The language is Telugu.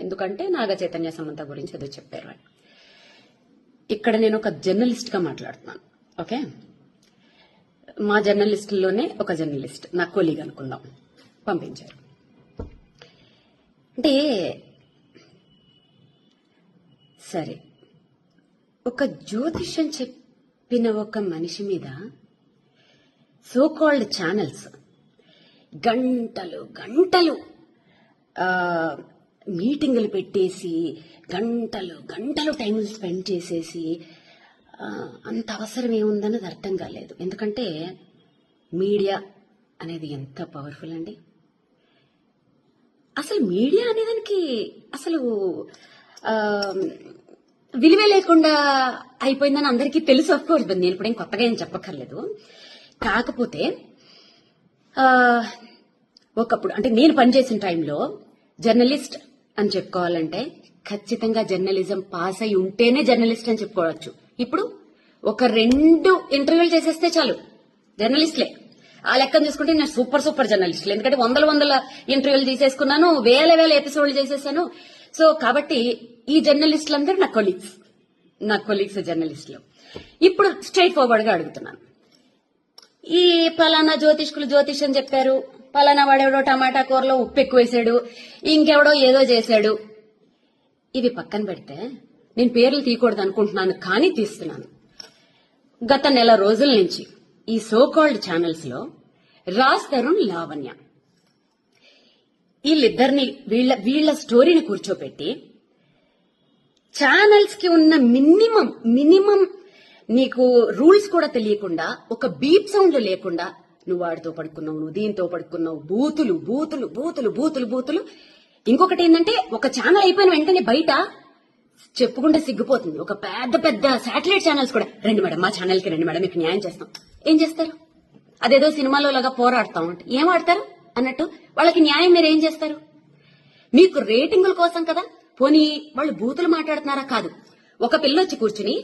ఎందుకంటే నాగ చైతన్య సమంత గురించి ఏదో చెప్పారు అని. ఇక్కడ నేను ఒక జర్నలిస్ట్ గా మాట్లాడుతున్నాను. ఓకే, మా జర్నలిస్టుల్లోనే ఒక జర్నలిస్ట్, నా కొలీగ్ అనుకుందాం, పంపించారు. అంటే సరే, ఒక జ్యోతిష్యం చెప్పిన ఒక మనిషి మీద సో కాల్డ్ ఛానల్స్ గంటలు గంటలు మీటింగులు పెట్టేసి గంటలు గంటలు టైం స్పెండ్ చేసేసి అంత అవసరం ఏముందన్నది అర్థం కాలేదు. ఎందుకంటే మీడియా అనేది ఎంత పవర్ఫుల్ అండి. అసలు మీడియా అనేదానికి అసలు విలువే లేకుండా అయిపోయిందని అందరికీ తెలుసు. ఆఫ్ కోర్స్, నేను ఇప్పుడేం కొత్తగా ఏం చెప్పక్కర్లేదు. కాకపోతే ఒకప్పుడు అంటే నేను పనిచేసిన టైంలో జర్నలిస్ట్ అని చెప్పుకోవాలంటే ఖచ్చితంగా జర్నలిజం పాస్ అయి ఉంటేనే జర్నలిస్ట్ అని చెప్పుకోవచ్చు. ఇప్పుడు ఒక 2 ఇంటర్వ్యూలు చేసేస్తే చాలు జర్నలిస్ట్లే. ఆ లెక్కను చూసుకుంటే నేను సూపర్ జర్నలిస్టులు. ఎందుకంటే వందల ఇంటర్వ్యూలు తీసేసుకున్నాను, వేల ఎపిసోడ్లు చేసేసాను. సో కాబట్టి ఈ జర్నలిస్టులందరూ నా కొలీగ్స్ జర్నలిస్టులు. ఇప్పుడు స్ట్రైట్ ఫార్వర్డ్ గా అడుగుతున్నాను, ఈ పలానా జ్యోతిష్యం చెప్పారు, పలానా వాడెవడో టమాటా కూరలో ఉప్పు ఎక్కువ వేసాడు, ఇంకెవడో ఏదో చేశాడు, ఇవి పక్కన పెడితే నేను పేర్లు తీయకూడదు అనుకుంటున్నాను, కానీ తీస్తున్నాను. గత నెల రోజుల నుంచి ఈ సో కాల్డ్ ఛానల్స్ లో రాజ్ తరుణ్, లావణ్య వీళ్ళిద్దరిని వీళ్ళ స్టోరీని కూర్చోపెట్టి ఛానల్స్ కి ఉన్న మినిమం నీకు రూల్స్ కూడా తెలియకుండా, ఒక బీప్ సౌండ్ లేకుండా, నువ్వు వాడితో పడుకున్నావు, నువ్వు దీంతో పడుకున్నావు, బూతులు. ఇంకొకటి ఏంటంటే, ఒక ఛానల్ అయిపోయిన వెంటనే బయట చెప్పుకుంటే సిగ్గుపోతుంది. ఒక పెద్ద శాటిలైట్ ఛానల్స్ కూడా, రండి మేడం మా ఛానల్ కి రండి మేడం, మీకు న్యాయం చేస్తాం. ఏం చేస్తారు? అదేదో సినిమాలో లాగా పోరాడతాం అంటే ఏం ఆడతారు అన్నట్టు వాళ్ళకి న్యాయం మీరు ఏం చేస్తారు? మీకు రేటింగుల కోసం కదా. పోనీ వాళ్ళు బూతులు మాట్లాడుతున్నారా? కాదు. ఒక పిల్ల వచ్చి కూర్చుని